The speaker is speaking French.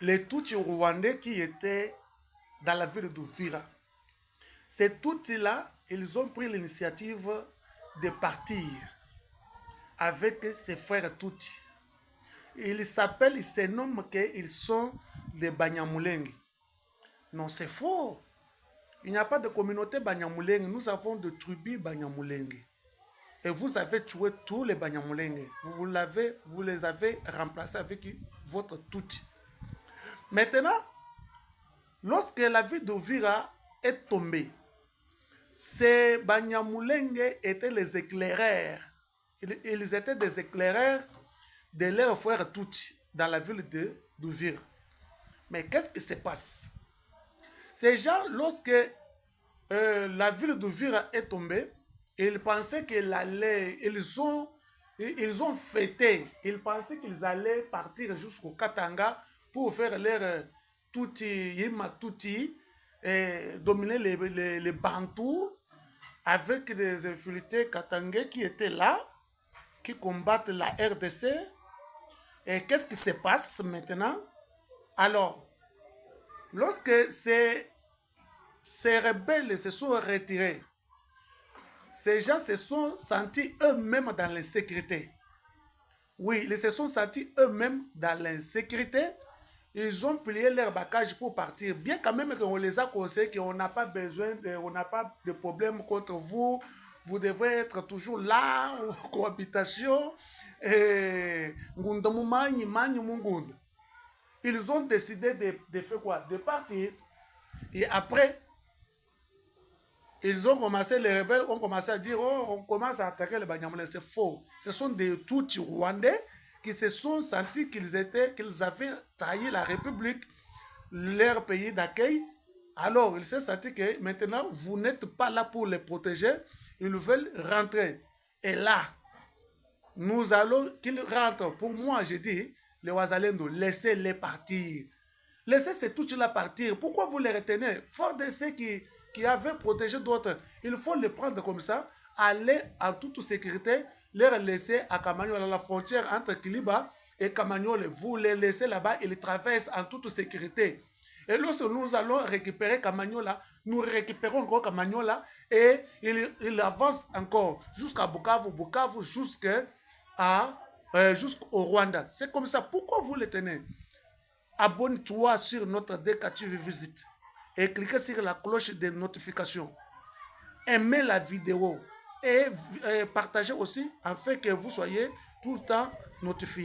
les Tutsis rwandais qui étaient dans la ville d'Uvira. Ces Tutsis-là, ils ont pris l'initiative de partir avec ses frères Tutsis. Ils se nomment qu'ils sont des Banyamulenge. Non, c'est faux. Il n'y a pas de communauté Banyamulenge. Nous avons de tribus Banyamulenge. Et vous avez tué tous les Banyamulenge. Vous les avez remplacés avec votre Tutsi. Maintenant, lorsque la ville d'Uvira est tombée, ces Banyamulenge étaient les éclaireurs. Ils étaient des éclaireurs de leurs frères Tutsi dans la ville d'Uvira. Mais qu'est-ce qui se passe? Ces gens, lorsque la ville d'Uvira est tombée, ils pensaient ils ont fêté. Ils pensaient qu'ils allaient partir jusqu'au Katanga pour faire leur Tuti, dominer les Bantous avec des infiltrés katangais qui étaient là, qui combattent la RDC. Et qu'est-ce qui se passe maintenant? Alors, lorsque ces rebelles se sont retirés, ces gens se sont sentis eux-mêmes dans l'insécurité. Oui, ils se sont sentis eux-mêmes dans l'insécurité. Ils ont plié leur bagage pour partir. Bien quand même qu'on les a conseillé qu'on n'a pas besoin, on n'a pas de problème contre vous. Vous devrez être toujours là, en cohabitation. Ils ont décidé de faire quoi? De partir. Et après, ils ont commencé, les rebelles ont commencé à dire, oh, on commence à attaquer les Banyamulenge. C'est faux. Ce sont des Tutsis rwandais qui se sont sentis qu'ils avaient trahi la République, leur pays d'accueil. Alors, ils se sont sentis que maintenant, vous n'êtes pas là pour les protéger. Ils veulent rentrer. Et là, nous allons qu'ils rentrent. Pour moi, je dis, les Wazalendo, laissez-les partir. Laissez ces Tutsis-là partir. Pourquoi vous les retenez? Fort de ceux qui avaient protégé d'autres, il faut les prendre comme ça, aller en toute sécurité, les laisser à Kamanyola, la frontière entre Kiliba et Kamanyola. Vous les laissez là-bas, ils traversent en toute sécurité. Et lorsque nous allons récupérer Kamanyola, nous récupérons encore Kamanyola et il avance encore jusqu'à Bukavu, jusqu'au Rwanda. C'est comme ça. Pourquoi vous les tenez? Abonne-toi sur notre DKTV Visite et cliquez sur la cloche de notification. Aimez la vidéo et partagez aussi afin que vous soyez tout le temps notifié.